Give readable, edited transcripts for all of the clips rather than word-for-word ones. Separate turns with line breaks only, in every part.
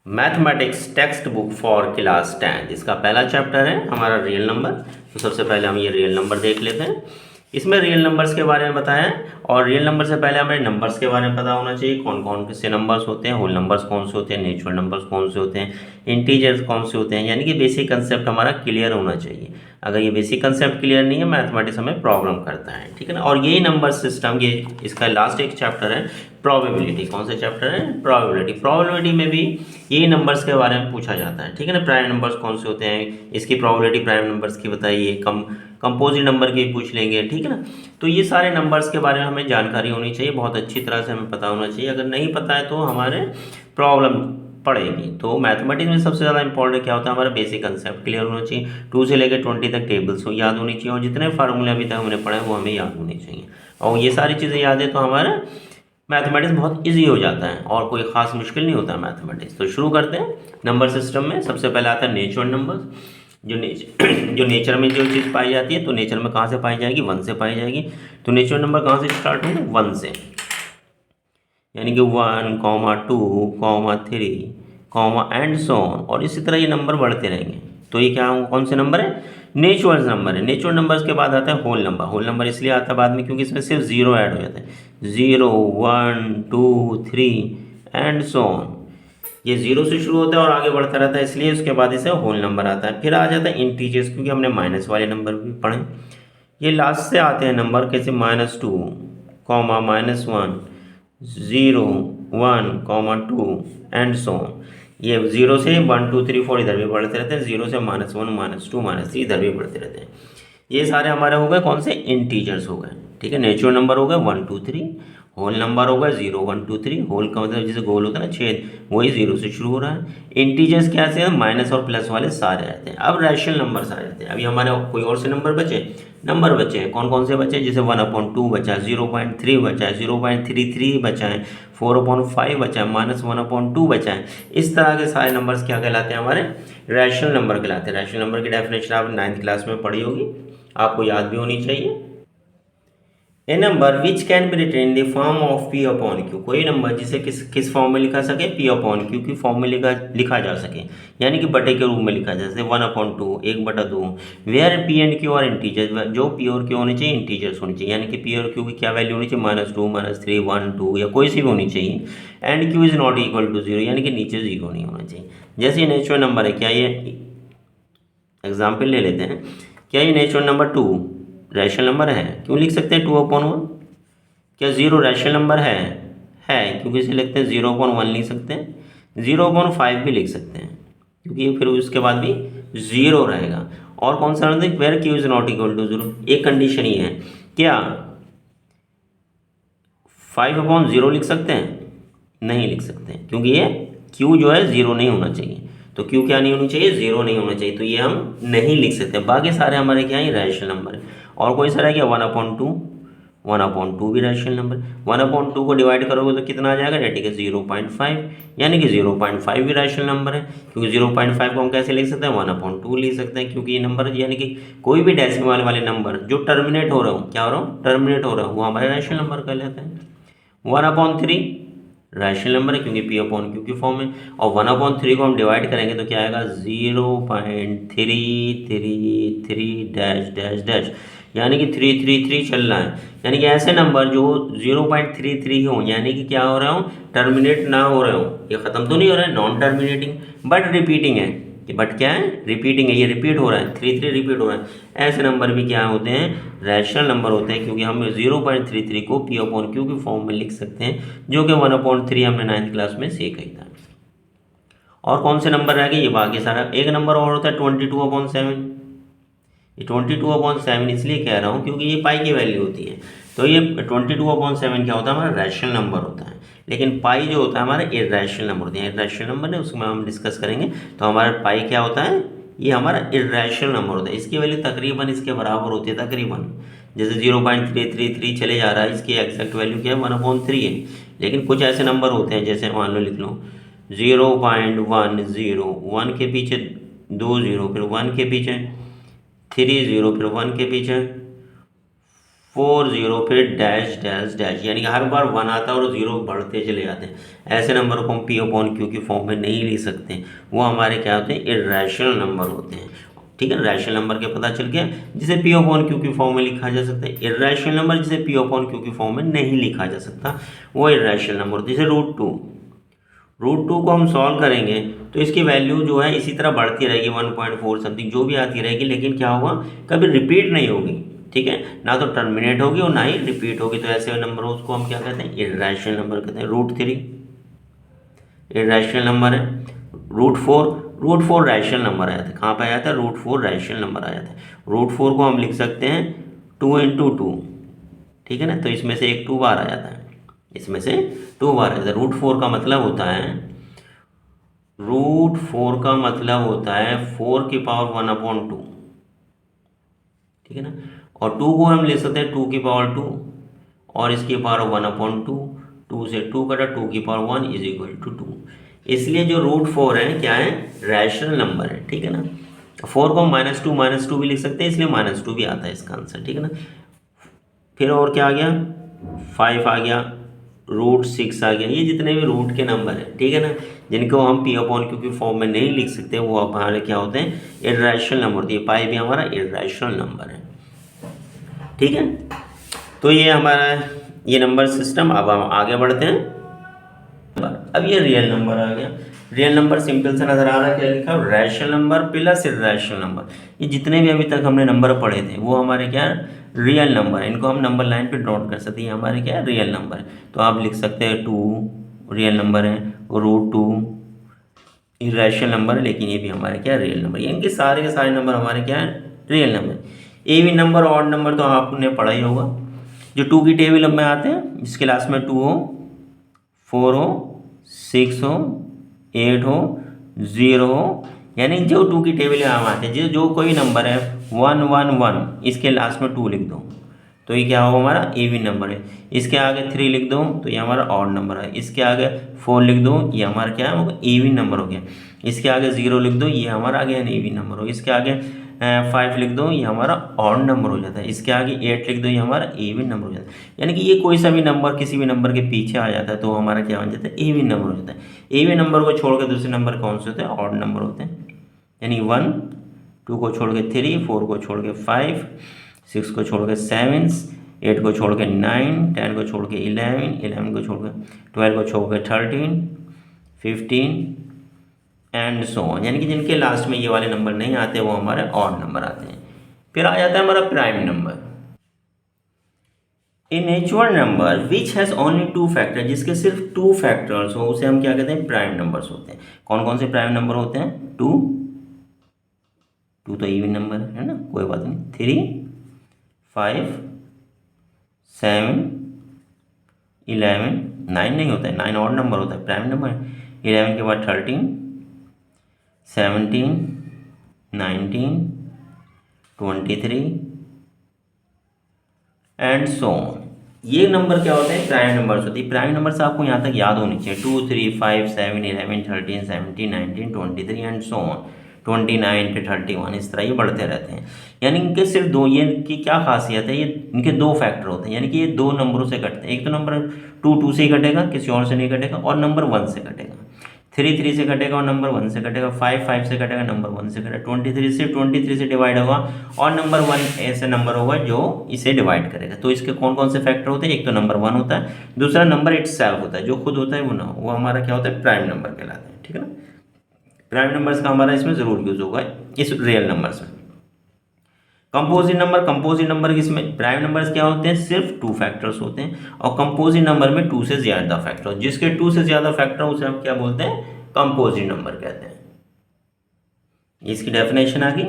Mathematics text book for class 10 इसका पहला chapter है हमारा रियल नंबर। तो सबसे पहले हम ये रियल नंबर देख लेते हैं। इसमें रियल नंबर्स के बारे में बताया है और रियल नंबर से पहले हमें नंबर्स के बारे में पता होना चाहिए, कौन कौन से नंबर्स होते हैं, होल नंबर्स कौन से होते हैं, नेचुरल नंबर्स कौन से होते हैं, इंटीजर्स कौन से होते हैं। यानी कि बेसिक कंसेप्ट हमारा क्लियर होना चाहिए। अगर ये बेसिक कंसेप्ट क्लियर नहीं है, मैथमेटिक्स हमें प्रॉब्लम करता है, ठीक है ना। और यही नंबर सिस्टम, ये इसका लास्ट एक चैप्टर है प्रोबेबिलिटी। कौन सा चैप्टर है? प्रोबेबिलिटी। प्रोबेबिलिटी में भी यही नंबर्स के बारे में पूछा जाता है, ठीक है ना। प्राइम नंबर्स कौन से होते हैं, इसकी प्रोबेबिलिटी प्राइम नंबर्स की बताइए, कंपोजिट नंबर की पूछ लेंगे, ठीक है ना। तो ये सारे नंबर्स के बारे में हमें जानकारी होनी चाहिए, बहुत अच्छी तरह से हमें पता होना चाहिए। अगर नहीं पता है तो हमारे प्रॉब्लम पड़ेगी। तो मैथमेटिक्स में सबसे ज़्यादा इंपॉर्टेंट क्या होता है, हमारा बेसिक कंसेप्ट क्लियर होना चाहिए। 2 से लेकर 20 तक टेबल्स याद होनी चाहिए और जितने फार्मूले अभी तक हमने पढ़े वो हमें याद होने चाहिए। और ये सारी चीज़ें याद है तो हमारा मैथमेटिक्स बहुत इजी हो जाता है और कोई ख़ास मुश्किल नहीं होता मैथमेटिक्स। तो शुरू करते हैं। नंबर सिस्टम में सबसे पहले आता है नेचुरल नंबर्स। जो नेचर में जो चीज़ पाई जाती है, तो नेचर में कहाँ से पाई जाएगी? 1 से पाई जाएगी। तो नेचुरल नंबर कहाँ से स्टार्ट होंगे? 1 से। यानी कि 1, 2, 3, एंड सो ऑन। और इसी तरह ये नंबर बढ़ते रहेंगे। तो ये क्या कौन से नंबर है? नेचुरल नंबर है। नेचुरल नंबर्स के बाद आता है होल नंबर। होल नंबर इसलिए आता है बाद में क्योंकि इसमें सिर्फ जीरो ऐड हो जाता है। 0, 1, 2, 3 एंड सो ऑन। ये जीरो से शुरू होता है और आगे बढ़ता रहता है, इसलिए उसके बाद इसे होल नंबर आता है। फिर आ जाता है इंटीजर्स, क्योंकि हमने माइनस वाले नंबर भी पढ़े। ये लास्ट से आते हैं नंबर, कैसे? -2, -1, 0, 1, 2 एंड सो ऑन। ये 0 से 1, 2, 3, 4 इधर भी बढ़ते रहते हैं, 0 से -1, -2, -3 इधर भी बढ़ते रहते हैं। ये सारे हमारे हो गए कौन से? इंटीजर्स हो गए, ठीक है। नेचुरल नंबर हो गए 1, 2, 3। होल नंबर होगा 0, 1, 2, 3। होल का मतलब जैसे गोल होता है ना, छेद, वही 0 से शुरू हो रहा है। इंटीजर्स क्या से? माइनस और प्लस वाले सारे आते हैं। अब रैशनल नंबर्स आ जाते हैं। अभी हमारे कोई और से नंबर बचे हैं। कौन कौन से बचे हैं? जैसे 1/2 बचा है, 0.3 बचा है, 0.33 बचा है, 4/5 बचा है, -1/2 बचा है। इस तरह के सारे नंबर्स क्या कहलाते हैं? हमारे रैशनल नंबर कहलाते हैं। रैशनल नंबर की डेफिनेशन आप 9th क्लास में पढ़ी होगी, आपको याद भी होनी चाहिए। A number which can be written in the form of P upon Q. कोई नंबर जिसे किस फॉर्म में लिखा सके? पी अपॉन क्यू की फॉर्म में लिखा जा सके, यानी कि बटे के रूप में लिखा जा सके। 1/2, 1/2। Where P and Q are integers. जो पी और क्यू होनी चाहिए इंटीजर्स होनी चाहिए, यानी कि पी और क्यू की क्या वैल्यू होनी चाहिए? -2, -3, 1, 2 या कोई सी भी होनी चाहिए। And Q is not equal to 0, यानी कि नीचे 0 नहीं होना चाहिए। जैसे नेचुरल नंबर है, क्या ये एग्जाम्पल ले लेते हैं। क्या ये नेचुरल नंबर 2 रैशनल नंबर है? क्यों लिख सकते हैं 2/1? क्या 0 रैशनल नंबर है? क्योंकि इसे लिखते हैं 0/1 लिख सकते हैं, 0/5 भी लिख सकते हैं, क्योंकि फिर उसके बाद भी 0 रहेगा। और कौन सा? Where Q is not equal to 0। एक कंडीशन ही है, क्या 5/0 लिख सकते हैं? नहीं लिख सकते हैं, क्योंकि ये क्यू जो है 0 नहीं होना चाहिए। तो क्यू क्या नहीं होनी चाहिए? 0 नहीं होना चाहिए, तो ये हम नहीं लिख सकते। बाकी सारे हमारे क्या है? रैशनल नंबर है। और कोई सा रह गया? 1/2। 1/2 भी रैशनल नंबर। 1/2 को डिवाइड करोगे तो कितना आ जाएगा? ठीक है 0.5, यानी कि 0.5 भी रैशनल नंबर है। क्योंकि 0.5 को हम कैसे लिख सकते हैं? 1/2 लिख सकते हैं, क्योंकि ये नंबर यानी कि कोई भी डेसिमल वाले नंबर जो टर्मिनेट हो रहा हो, क्या हो रहा हो? टर्मिनेट हो रहा हो, वो हमारे रैशनल नंबर कहलाते हैं। 1/3 रैशनल नंबर है, क्योंकि पी अपॉन क्यू की फॉर्म है। और 1/3 को हम डिवाइड करेंगे तो क्या आएगा? 0.333 डैश डैश डैश, यानी कि 333 चल रहा है। यानी कि ऐसे नंबर जो 0.33 हो, यानी कि क्या हो रहा हो? टर्मिनेट ना हो रहे हो। ये ख़त्म तो नहीं हो रहा है, नॉन टर्मिनेटिंग बट रिपीटिंग है। बट क्या है? रिपीटिंग है, ये रिपीट हो रहा है, 3 रिपीट हो रहा है। ऐसे नंबर भी क्या होते हैं? रैशनल नंबर होते हैं, क्योंकि हम 0.33 को पी अपॉन क्यू की फॉर्म में लिख सकते हैं, जो कि 1/3 हमने 9th क्लास में सीखा ही था। और कौन से नंबर रह गए? ये बाकी सारा। एक नंबर और होता है 22/7। ये 22/7 इसलिए कह रहा हूँ क्योंकि ये पाई की वैल्यू होती है। तो ये 22/7 क्या होता है? हमारा रैशनल नंबर होता है। लेकिन पाई जो होता है हमारा इर्रेशनल नंबर होते हैं। इर्रेशनल नंबर है, उसमें हम डिस्कस करेंगे। तो हमारा पाई क्या होता है? ये हमारा इर्रेशनल नंबर होता है। इसकी वैल्यू तकरीबन इसके बराबर होती है, तकरीबन। जैसे 0.333 चले जा रहा है, इसकी एग्जैक्ट वैल्यू क्या है? 1/3 है। लेकिन कुछ ऐसे नंबर होते हैं, जैसे मान लो लिख लो 0.10, 1 के पीछे 2 0, फिर 1 के पीछे 3 0, फिर 1 के पीछे 4 0 फिर डैश डैश डैश, यानी कि हर बार 1 आता है और 0 बढ़ते चले जाते हैं। ऐसे नंबर को हम पी अपॉन क्यू की फॉर्म में नहीं लिख सकते, वो हमारे क्या होते हैं, इर्रेशनल नंबर होते हैं। ठीक है, रैशनल नंबर के पता चल गया जिसे पी अपॉन क्यू की फॉर्म में लिखा जा सकता है। इर्रेशनल नंबर जिसे पी अपॉन क्यू की फॉर्म में नहीं लिखा जा सकता, वो इर्रेशनल नंबर होता है। जैसे रूट टू को हम सॉल्व करेंगे तो इसकी वैल्यू जो है इसी तरह बढ़ती रहेगी, 1.4 समथिंग जो भी आती रहेगी, लेकिन क्या होगा, कभी रिपीट नहीं होगी। ठीक है, ना तो टर्मिनेट होगी और ना ही रिपीट होगी। तो ऐसे नंबर उसको हम क्या कहते हैं, इर्रेशनल नंबर कहते हैं। रूट 3 इर्रेशनल नंबर है। रूट फोर रैशनल नंबर आ जाता है। कहाँ पे आ जाता है, रूट 4 रैशनल नंबर आ जाता है। रूट 4 को हम लिख सकते हैं 2 × 2। ठीक है ना, तो इसमें से एक 2 बार आ जाता है, इसमें से 2 बार आ जाता है। रूट 4 का मतलब होता है, रूट 4 का मतलब होता है 4⁻1/2। ठीक है ना, और 2 को हम ले सकते हैं 2⁻2 और इसकी पावर 1/2। 2 से 2 कटा, 2⁻1 = 2। इसलिए जो रूट 4 है क्या है, रैशनल नंबर है। ठीक है ना, 4 को हम -2 भी लिख सकते हैं, इसलिए -2 भी आता है इसका आंसर। ठीक है ना, फिर और क्या आ गया, 5 आ गया, रूट 6 आ गया। ये जितने भी रूट के नंबर हैं, ठीक है ना, जिनको हम पी अपॉन क्यू की फॉर्म में नहीं लिख सकते, वो हमारे क्या होते हैं, इर्रेशनल नंबर होती है। पाई भी हमारा इर्रेशनल नंबर है। ठीक है, तो ये हमारा ये नंबर सिस्टम। अब हम आगे बढ़ते हैं। अब ये रियल नंबर आ गया। रियल नंबर सिंपल से नजर आ रहा है, क्या लिखा, rational number plus irrational number. ये जितने भी अभी तक हमने नंबर पढ़े थे वो हमारे क्या रियल नंबर है। इनको हम नंबर लाइन पे नोट कर सकते हैं, ये हमारे क्या रियल नंबर है। तो आप लिख सकते हैं 2 रियल नंबर है, रूट 2 इर्रेशनल नंबर है, लेकिन ये भी हमारे क्या रियल नंबर। इनके सारे के सारे नंबर हमारे क्या है, real number. Even number, odd number तो आपने पढ़ा ही होगा, जो 2 की टेबल में आते हैं, जिसके लास्ट में 2 हो, 4 हो, 6 हो, 8 हो, 0 हो, यानी जो 2 की टेबल में हम आते हैं, जो कोई नंबर है 1 1 1, इसके लास्ट में 2 लिख दो तो ये क्या होगा, हमारा इवन नंबर है। इसके आगे 3 लिख दो तो ये हमारा ऑड नंबर है। इसके आगे 4 लिख दो, ये हमारा क्या होगा, इवन नंबर हो गया। इसके आगे 0 लिख दो, ये हमारा आ गया इवन नंबर हो। इसके आगे 5 लिख दो, ये हमारा ऑड नंबर हो जाता है। इसके आगे 8 लिख दो, ये हमारा इवन नंबर हो जाता है। यानी कि ये कोई सा भी नंबर किसी भी नंबर के पीछे आ जाता है तो हमारा क्या बन जाता है, इवन नंबर हो जाता है। इवन नंबर को छोड़ के दूसरे नंबर कौन से होते हैं, ऑड नंबर होते हैं। यानी 1 2 को छोड़ के 3, 4 को छोड़ के 5, 6 को छोड़ के 7, 8 को छोड़ के 9, 10 को छोड़ के 11, 11 को छोड़ के 12 को छोड़ के 13, 15 एंड सो ऑन। यानी कि जिनके लास्ट में ये वाले नंबर नहीं आते वो हमारे ऑड नंबर आते हैं। फिर आ जाता है हमारा prime number. A natural number which has only 2 factor, जिसके सिर्फ 2 फैक्टर्स हो, उसे हम क्या कहते हैं, प्राइम नंबर्स होते हैं। कौन कौन से प्राइम नंबर होते हैं, 2 तो इवन नंबर है ना, कोई बात नहीं, 3 5 7 11 9 नहीं होता है, 9 ऑड नंबर होता है, प्राइम नंबर। 11 के बाद 13 17 19 23 एंड सो ऑन। ये नंबर क्या होते हैं, प्राइम नंबर्स होती है। प्राइम नंबर से आपको यहाँ तक याद होनी चाहिए, 2 3 5 7 11 13 17 19 23 एंड सो ऑन, 29 पे 31, इस तरह ये बढ़ते रहते हैं। यानी इनके सिर्फ दो, ये इनकी क्या खासियत है, ये इनके 2 फैक्टर होते हैं, यानी कि ये 2 नंबरों से कटते हैं। एक तो नंबर 2 से ही कटेगा, किसी और से नहीं कटेगा, और नंबर 1 से कटेगा। 3 से कटेगा और नंबर 1 से कटेगा। 5 से कटेगा, नंबर 1 से कटेगा। 23 से डिवाइड होगा और नंबर 1 ऐसे नंबर होगा जो इसे डिवाइड करेगा। तो इसके कौन कौन से फैक्टर होते हैं, एक तो नंबर 1 होता है, दूसरा नंबर इटसेल्फ होता है, जो खुद होता है वो ना, वो हमारा क्या होता है, प्राइम नंबर कहलाता है। ठीक है ना, प्राइम नंबर्स का हमारा इसमें जरूर यूज होगा, इस रियल नंबर्स में। कंपोजिट नंबर किसमें, प्राइम नंबर्स क्या होते हैं, सिर्फ 2 फैक्टर्स होते हैं, और कंपोजिट नंबर में 2 से ज्यादा फैक्टर, जिसके 2 से ज्यादा फैक्टर उसे हम क्या बोलते हैं, कंपोजिट नंबर कहते हैं। इसकी डेफिनेशन आ गई,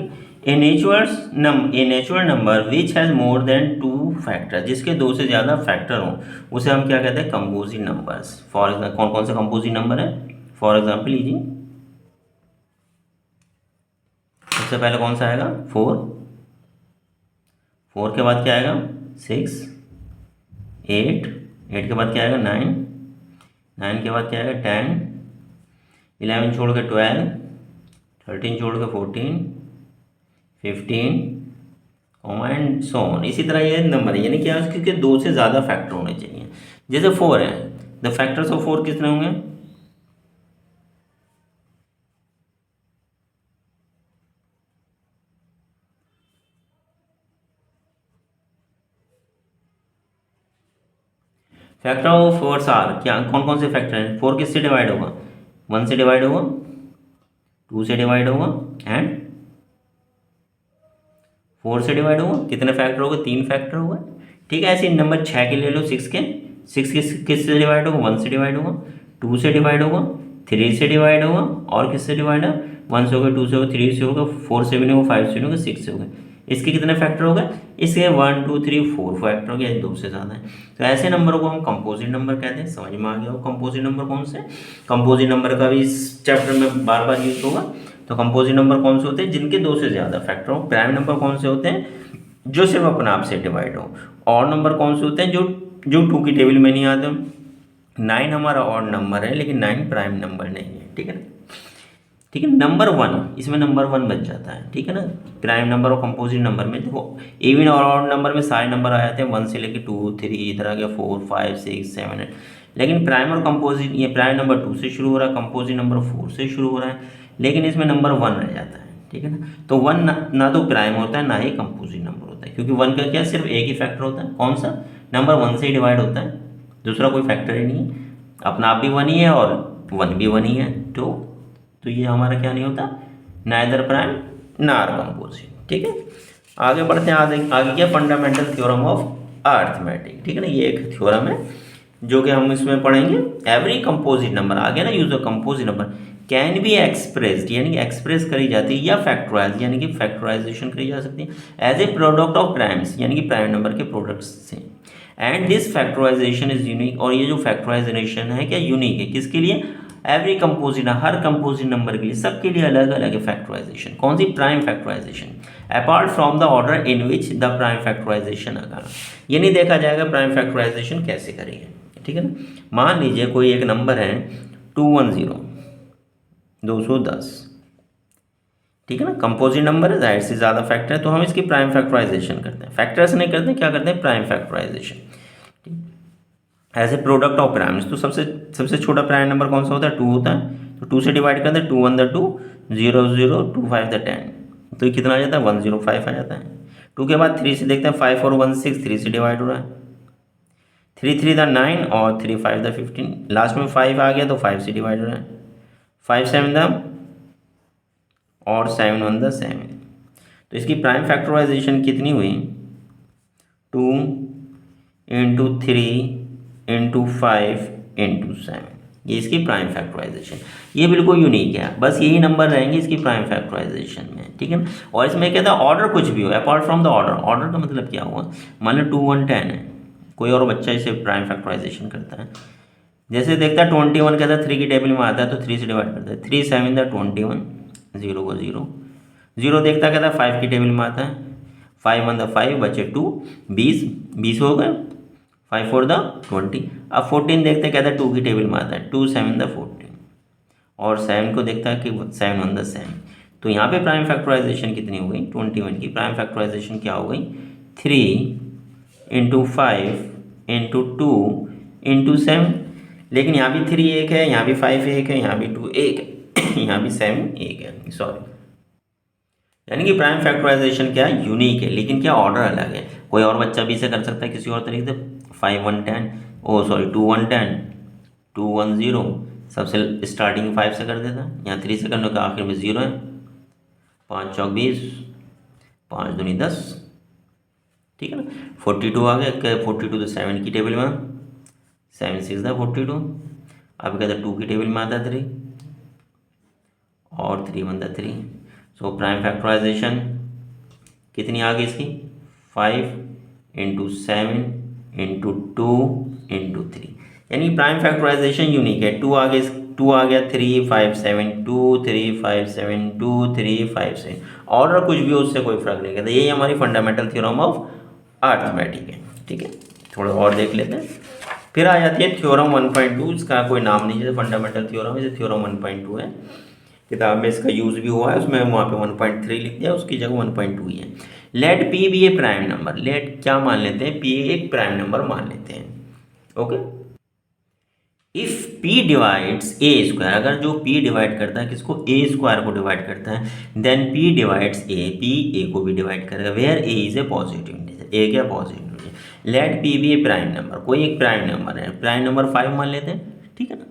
a natural number which has more than 2 factor, जिसके 2 से ज्यादा फैक्टर हो, उसे हम क्या कहते हैं, कंपोजिट नंबर्स। फॉर एग्जाम्पल कौन कौन से कंपोजिट नंबर है, फॉर एग्जाम्पल लीजिए, सबसे पहले कौन सा आएगा, 4 के बाद क्या आएगा, 6 8 8 के बाद क्या आएगा, 9 9 के बाद क्या आएगा, 10 11 छोड़ के 12 13 छोड़ के 14 15 कॉमा एंड सो ऑन। इसी तरह ये नंबर है, यानी क्या है क्योंकि 2 से ज़्यादा फैक्टर होने चाहिए। जैसे 4 है, द फैक्टर्स ऑफ 4 कितने होंगे? फैक्टर ऑफ 4 आर, क्या कौन कौन से फैक्टर हैं? 4 किससे डिवाइड होगा? 1 से डिवाइड होगा, 2 से डिवाइड होगा एंड 4 से डिवाइड होगा। कितने फैक्टर होगा? 3 फैक्टर होगा। ठीक है, ऐसे नंबर 6 के ले लो, 6 के, 6 किससे डिवाइड होगा? 1 से डिवाइड होगा, 2 से डिवाइड होगा, 3 से डिवाइड होगा और किससे डिवाइड है? 1 से होगा, 2 से होगा, 3 से होगा, 4 से भी नहीं होगा, 5 से नहीं होगा, 6 से होगा। इसके कितने फैक्टर हो गए? इसके 1 2 3 4 फैक्टर हो गया, 2 से ज़्यादा है। तो ऐसे नंबरों को हम कंपोजिट नंबर कहते हैं। समझ में आ गया हो कंपोजिट नंबर कौन से? कंपोजिट नंबर का भी इस चैप्टर में बार बार यूज होगा। तो कंपोजिट नंबर कौन से होते हैं? जिनके 2 से ज़्यादा फैक्टर हो। प्राइम नंबर कौन से होते हैं? जो सिर्फ अपने आप से डिवाइड हो। और नंबर कौन से होते हैं? जो 2 की टेबल में नहीं आते। 9 हमारा ऑड नंबर है, लेकिन 9 प्राइम नंबर नहीं है। ठीक है ना? ठीक है, नंबर 1, इसमें नंबर 1 बच जाता है। ठीक है ना? प्राइम नंबर और कंपोजिट नंबर में देखो, इवन और ऑड नंबर में सारे नंबर आ जाते हैं 1 से लेकर 2 3 इधर आ गया 4 5 6 7 8। लेकिन प्राइम और कंपोजिट, ये प्राइम नंबर 2 से शुरू हो रहा है, कंपोजिट नंबर 4 से शुरू हो रहा है, लेकिन इसमें नंबर 1 रह जाता है। ठीक है ना? तो 1 ना तो प्राइम होता है ना ही कंपोजिट नंबर होता है, क्योंकि 1 का क्या सिर्फ एक ही फैक्टर होता है। कौन सा? नंबर 1 से ही डिवाइड होता है, दूसरा कोई फैक्टर ही नहीं है। अपना आप भी 1 ही है और 1 भी 1 ही है। तो ये हमारा क्या नहीं होता? नाइदर प्राइम नार कंपोजिट। ठीक है, आगे बढ़ते हैं। आगे क्या? Fundamental theorem of arithmetic. ठीक है ना? ये एक थ्योरम है जो कि हम इसमें पढ़ेंगे। एवरी कंपोजिट नंबर, आगे ना use of composite number can be expressed, यानी कि एक्सप्रेस करी जाती है, या फैक्टराइज यानी कि फैक्टराइजेशन करी जा सकती है as a product of primes, यानी कि प्राइम नंबर के प्रोडक्ट्स से। And this factorization is unique, और ये जो फैक्टराइजेशन है क्या यूनिक है? किसके लिए? एवरी कंपोजिट, हर कंपोजिट नंबर के लिए, सबके लिए अलग अलग है फैक्टराइजेशन। कौन सी? Prime factorisation, apart from the order in which the prime factorisation अगर, ये नहीं देखा जाएगा प्राइम फैक्टराइजेशन कैसे करेंगे। ठीक है ना? मान लीजिए कोई एक नंबर है 210 210। ठीक है ना? कंपोजिट नंबर है, जाहिर से ज़्यादा फैक्टर है, तो हम इसकी प्राइम फैक्टराइजेशन करते हैं। फैक्टर्स नहीं करते, क्या करते हैं? Prime factorization as a product of primes. तो सबसे छोटा प्राइम नंबर कौन सा होता है? 2 होता है। तो 2 से डिवाइड करते हैं, 2 1 2 0 0 2 5 10। तो ये कितना आ जाता है? 105 आ जाता है। 2 के बाद 3 से देखते हैं, 5 4 1 6, 3 से डिवाइड हो रहा है। 3 3 9 और 3 5 15, लास्ट में 5 आ गया तो 5 से डिवाइड हो रहा है। 5 7 और 7 1 7। तो इसकी प्राइम फैक्टराइजेशन कितनी हुई? 2 इंटू 3 इंटू 5 इंटू 7, ये इसकी प्राइम फैक्टराइजेशन। ये बिल्कुल यूनिक है, बस यही नंबर रहेंगे इसकी प्राइम फैक्टराइजेशन में। ठीक है ना? और इसमें कहता है ऑर्डर कुछ भी हो, apart from the order. Order का मतलब क्या हुआ? मान लो 2 1 10 है, कोई और बच्चा इसे प्राइम फैक्टराइजेशन करता है। जैसे देखता है 21 कहता है 3 की टेबल में आता है, तो 3 से डिवाइड करता है। 3 7 21, 0 को 0 0 देखता कहता है 5 की टेबल में आता है, 5 1 5 बचे 2, 20 हो गए, 5 4 20। अब 14 देखते कहता है 2 की टेबल में आता है, 2 7 14, और 7 को देखता है कि 7 1 7। तो यहाँ पे प्राइम फैक्टराइजेशन कितनी हो गई? 21 की प्राइम फैक्टराइजेशन क्या हो गई? 3 इंटू 5 इंटू 2 इंटू 7। लेकिन यहाँ भी 3 एक है, यहाँ भी 5 एक है, यहाँ भी 2 एक है, यहाँ भी 7 एक है, सॉरी। यानी कि प्राइम फैक्टराइजेशन क्या है? यूनिक है, लेकिन क्या ऑर्डर अलग है। कोई और बच्चा भी इसे कर सकता है किसी और तरीके से। 5 1 10, 2 1 10, 2 1 0, सबसे स्टार्टिंग 5 से कर देता है, यहाँ 3 से करने का आखिर में 0 है। 5 चौक 20, 5 दूनी 10। ठीक है ना? 42 आ गया, 42 तो 7 की टेबल में, 7 6 42। अब कहता है 2 की टेबल में आता है 3, और 3 1 3। सो प्राइम फैक्टराइजेशन कितनी आ गई इसकी? 5 इंटू 7 इंटू 2 इंटू 3। यानी प्राइम फैक्टराइजेशन यूनिक है। 2 आ गया 3 5 7 2 3 5 7 2 3 5 7। ऑर्डर कुछ भी हो, उससे कोई फर्क नहीं करता। यही हमारी फंडामेंटल थ्योरम ऑफ अर्थमेटिक है। ठीक है, थोड़ा और देख लेते हैं। फिर आ जाती है थ्योरम 1.2, इसका कोई नाम नहीं है, जैसे फंडामेंटल थ्योरम है, जैसे थ्योरम 1.2 है। किताब में इसका यूज़ भी हुआ है, उसमें वहाँ पे 1.3 लिख दिया, उसकी जगह 1.2 ही है। Late P be a prime number, late क्या मान लेते हैं, पी एक प्राइम नंबर मान लेते हैं। Okay, if P divides A square, अगर जो पी डिवाइड करता है किसको, ए स्क्वायर को डिवाइड करता है, then P divides A, P A को भी डिवाइड करेगा, where A is a positive integer, A क्या positive integer. Let P be a prime number, कोई एक प्राइम नंबर है, प्राइम नंबर 5 मान लेते हैं, ठीक है ना।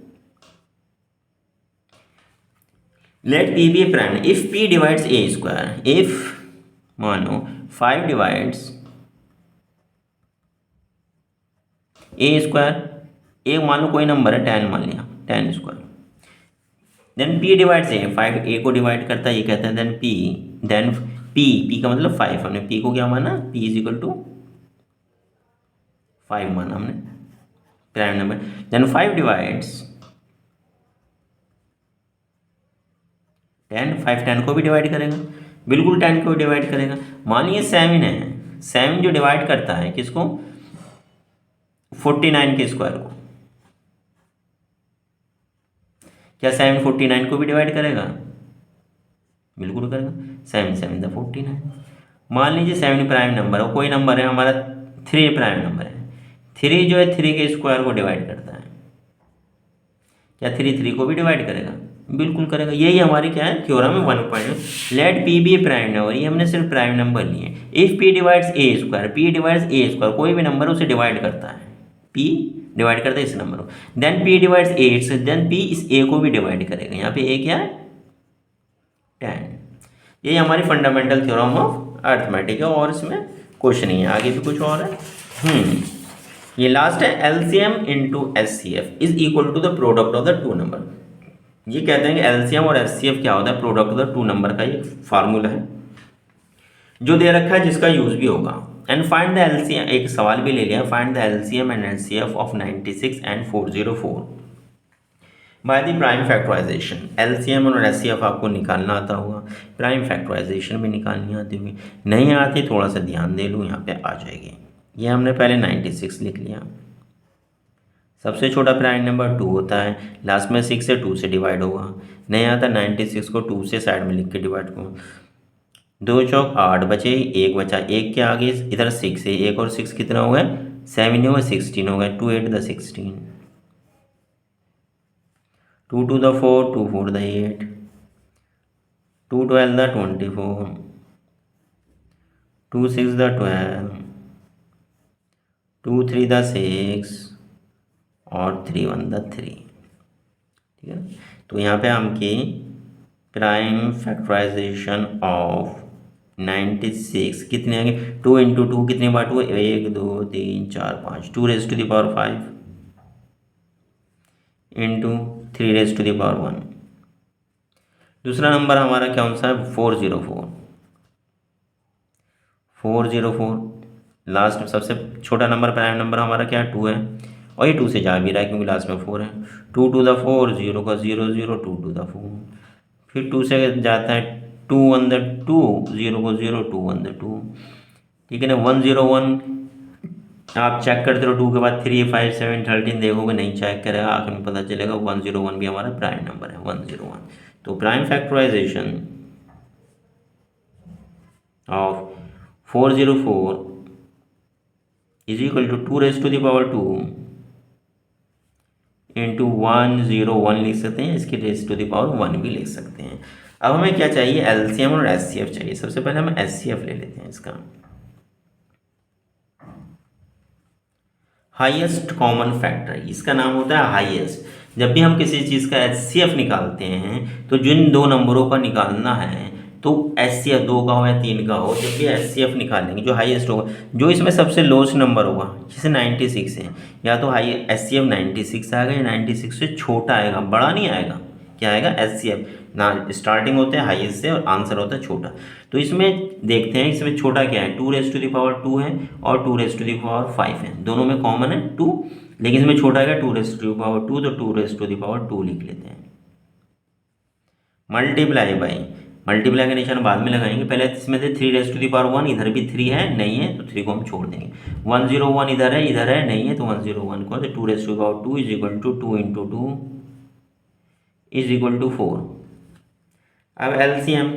Let P be a prime, if P divides A square, if मानो 5 डिवाइड्स ए स्क्वायर, एक मान लो कोई नंबर है 10 मान लिया, 10 स्क्वायर, देन पी डिवाइड्स ए, 5 ए को डिवाइड करता है, ये कहते हैं देन पी, देन पी का मतलब 5, हमने पी को क्या माना, पी इज इक्वल टू 5 माना हमने प्राइम नंबर, देन 5 डिवाइड्स 10, 5 10 को भी डिवाइड करेगा, बिल्कुल 10 को भी डिवाइड करेगा। मान लीजिए 7 है, 7 जो डिवाइड करता है किसको, 49 के स्क्वायर को, क्या 7 49 को भी डिवाइड करेगा, बिल्कुल करेगा, 7 7 द 49। मान लीजिए 7 प्राइम नंबर है, कोई नंबर है हमारा 3 प्राइम नंबर है, 3 जो है 3 के स्क्वायर को डिवाइड करता है, क्या 3 3 को भी डिवाइड करेगा, बिल्कुल करेगा। यही हमारी क्या है थ्योरम है 1.1। Late P be a prime number, ये हमने सिर्फ प्राइम नंबर लिए। If P divides A square, P divides A square, कोई भी नंबर उसे डिवाइड करता है, पी डिवाइड करता है इस नंबर को, देन पी डिवाइड्स ए, देन पी इस ए को भी डिवाइड करेगा, यहाँ पे ए क्या है 10। ये हमारी फंडामेंटल थ्योरम ऑफ अर्थमेटिक है, और इसमें कुछ नहीं है, आगे भी कुछ और है। ये लास्ट है, LCM into HCF is equal to the product of the two number. ये कहते हैं कि एलसीएम और एचसीएफ क्या होता है, product of the two number का एक फार्मूला है जो दे रखा है, जिसका यूज भी होगा। एंड फाइंड द एलसीएम, एक सवाल भी ले लिया, find the LCM and HCF of 96 and 404 by the prime factorization. LCM और एचसीएफ आपको निकालना आता होगा, प्राइम फैक्टराइजेशन भी निकालनी आती होगी, नहीं आती थोड़ा सा ध्यान दे लूँ, यहाँ पे आ जाएगी। ये हमने पहले 96 लिख लिया, सबसे छोटा प्राइम नंबर 2 होता है, लास्ट में 6 से 2 से डिवाइड होगा, नहीं आता 96 को 2 से साइड में लिख के डिवाइड करो, 2 चौक 8 बचे, 1 बचा, 1 के आगे इधर 6 है, 1 और 6 कितना हो गया 7 हो गया, 16 हो गया, 2 8 the 16, 2 2 the 4, 2 4 the 8, 2 12 the 24, 2 6 the 12, 2 3 the 6 और 3 1 द 3, ठीक है। तो यहाँ पे हम की प्राइम फैक्टराइजेशन ऑफ 96 कितने आएंगे, 2 इंटू 2 कितने बार 2, 1 2 3 4 5, 2 raise to the power 5 into 3 raise to the power 1। दूसरा नंबर हमारा कौन सा है 404, 404 लास्ट सबसे छोटा नंबर प्राइम नंबर हमारा क्या है 2 है, और ये 2 से जा भी रहा है क्योंकि लास्ट में 4 है, 2 2 द 4, 0 का 0 0, 2 2 द 4, फिर 2 से जाता है 2 1 द 2, 0 को 0, 2 1 द 2, ठीक है ना। 1 0 1 आप चेक करते रहो, 2 के बाद 3 5 7 13 देखोगे, नहीं चेक करेगा आखिर में पता चलेगा 1 0 1 भी हमारा प्राइम नंबर है 1 0 1। तो prime factorization of 404 is equal to 2 raise to the power 2 into 1 0 1 लिख सकते हैं, इसकी रेज टू द पावर 1 भी लिख सकते हैं। अब हमें क्या चाहिए एलसीएम और एचसीएफ चाहिए। सबसे पहले हम एचसीएफ ले लेते हैं इसका, हाईएस्ट कॉमन फैक्टर, इसका नाम होता है हाईएस्ट। जब भी हम किसी चीज़ का एचसीएफ निकालते हैं तो जिन दो नंबरों का निकालना है, तो एचसीएफ 2 का हो या 3 का हो, जब भी एचसीएफ निकालेंगे जो हाईएस्ट होगा, जो इसमें सबसे लोएस्ट नंबर होगा जैसे 96 है, या तो हाई एचसीएफ 96 आएगा या 96 से छोटा आएगा, बड़ा नहीं आएगा, क्या आएगा एचसीएफ ना, स्टार्टिंग होते हैं हाईएस्ट से और आंसर होता है छोटा। तो इसमें देखते हैं इसमें छोटा क्या है, 2 रेज टू द पावर 2 है और 2 रेज टू द पावर 5 है, दोनों में कॉमन है 2, लेकिन इसमें छोटा है 2 रेज टू द पावर 2, तो 2 रेज टू द पावर 2 लिख लेते हैं। मल्टीप्लाई बाई, मल्टीप्लाई का निशान बाद में लगाएंगे, पहले इसमें से 3 रेज टू द पावर 1, इधर भी 3 है नहीं है तो 3 को हम छोड़ देंगे, 1 0 1 इधर है नहीं है तो 1 0 1 को, तो 2 raise to the power 2 is equal to 2 into 2 is equal to 4, अब एलसीएम,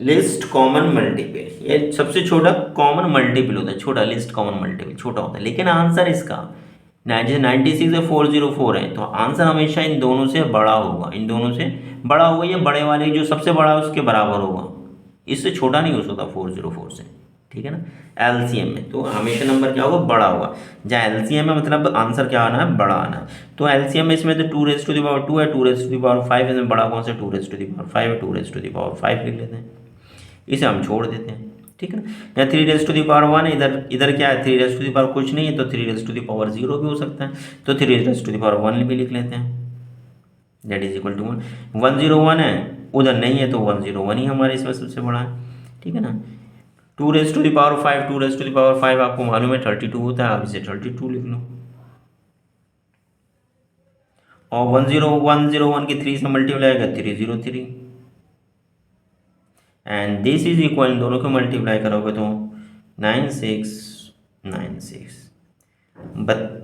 लिस्ट कॉमन मल्टीपल, ये सबसे छोटा कॉमन मल्टीपल होता है, छोटा लिस्ट कॉमन मल्टीपल छोटा होता है, लेकिन आंसर इसका 96 है 404 है, तो आंसर हमेशा इन दोनों से बड़ा होगा, इन दोनों से बड़ा होगा, या बड़े वाले जो सबसे बड़ा है उसके बराबर होगा, इससे छोटा नहीं हो सकता 404 से, ठीक है ना। एलसीएम में तो हमेशा नंबर क्या होगा, बड़ा होगा, जहाँ एलसीएम में मतलब आंसर क्या आना है, बड़ा आना है। तो एलसीएम में इसमें तो 2⁻2 है, 2⁻5, इसमें बड़ा कौन सा 2⁻5 है, 2⁻5 लिख लेते हैं, इसे हम छोड़ देते हैं, ठीक है ना। या 3⁻1 है, इधर इधर क्या है 3⁻, कुछ नहीं है, तो 3⁻0 भी हो सकता है, तो 3⁻1 भी लिख लेते हैं, दैट इज इक्वल टू 1। 101 है, उधर नहीं है, तो 101 ही हमारे इसमें सबसे बड़ा है, ठीक है ना। 2⁻5, 2⁻5 आपको मालूम है 32 होता है, आप इसे 32 लिख लो, और 101 की 3 से मल्टीप्लाई आएगा 303, एंड दिस इज इक्वल, इन दोनों को मल्टीप्लाई करोगे तो 9696,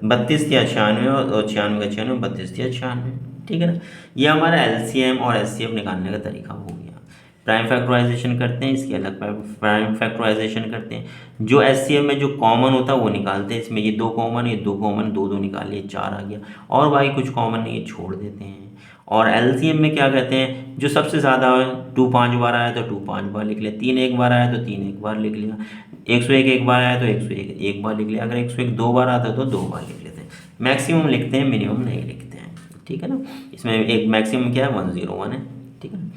32 या 96, और 96 का 96, 32 या 96, ठीक है ना। ये हमारा एलसीएम और एचसीएफ निकालने का तरीका हो गया। प्राइम फैक्टराइजेशन करते हैं, इसकी अलग प्राइम फैक्टराइजेशन करते हैं, जो एचसीएफ में जो कॉमन होता है वो निकालते हैं, इसमें ये 2 कॉमन, ये 2 कॉमन, 2 2 निकाल लिए, 4 आ गया, और भाई कुछ कॉमन नहीं है, छोड़ देते हैं। और एलसीएम में क्या कहते हैं, जो सबसे ज़्यादा 2 5 बार आया तो 2 5 बार लिख लिया, 3 1 बार आया तो 3 1 बार लिख लिया, 101 1 बार आया तो 101 1 बार लिख लिया, अगर 101 2 बार आता तो 2 बार लिख लेते हैं। मैक्सिमम लिखते हैं, मिनिमम नहीं लिखते हैं, ठीक है ना। इसमें एक मैक्सिमम क्या है 101 है, ठीक है ना।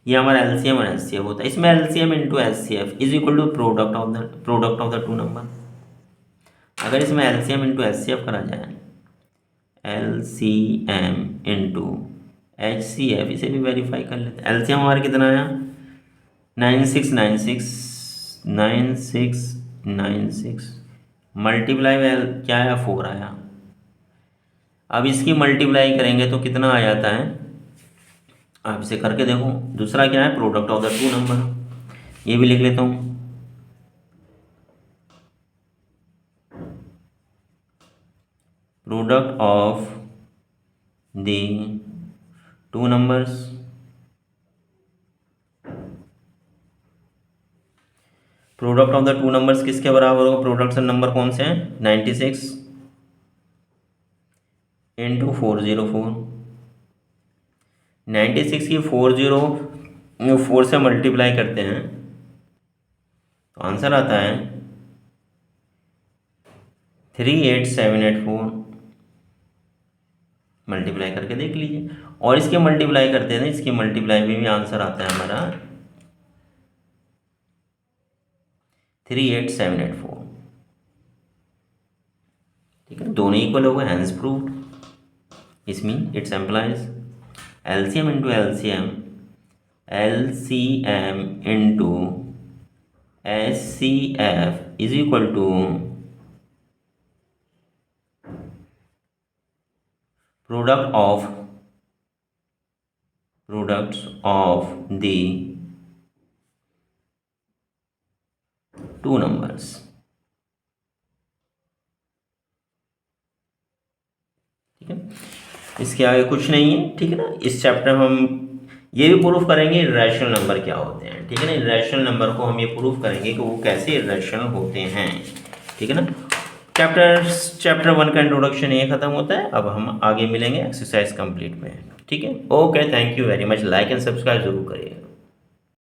ये हमारा एलसीएम और एचसीएफ होता है। इसमें LCM into HCF is equal to product of the 2 number. अगर इसमें एलसीएम इंटू एचसीएफ करा जाए, एलसीएम इंटू एचसीएफ, इसे भी वेरीफाई कर लेते हैं। एलसीएम हमारा कितना आया 9696 मल्टीप्लाई क्या आया 4 आया। अब इसकी मल्टीप्लाई करेंगे तो कितना आ जाता है, आप इसे करके देखो। दूसरा क्या है, प्रोडक्ट ऑफ द 2 नंबर, ये भी लिख लेता हूँ। Product of the 2 numbers, product of the 2 numbers किसके बराबर होगा, प्रोडक्ट नंबर कौन से हैं 96 इंटू 404। 96 की 4 से मल्टीप्लाई करते हैं तो आंसर आता है 38784। मल्टीप्लाई करके देख लीजिए, और इसके मल्टीप्लाई करते हैं, इसकी मल्टीप्लाई में भी आंसर आता है हमारा 38784, ठीक है। दोनों इक्वल हो गए, हैंस प्रूव्ड। इसमें its implies LCM into LCM into HCF is equal to products of the 2 numbers, ठीक है। इसके आगे कुछ नहीं है, ठीक है ना। इस चैप्टर में हम ये भी प्रूफ करेंगे इर्रेशनल नंबर क्या होते हैं, ठीक है ना। इर्रेशनल नंबर को हम ये प्रूफ करेंगे कि वो कैसे इर्रेशनल होते हैं, ठीक है ना। चैप्टर 1 का इंट्रोडक्शन ये खत्म होता है। अब हम आगे मिलेंगे एक्सरसाइज कंप्लीट में, ठीक है। Okay, thank you very much. Like and subscribe जरूर करिएगा।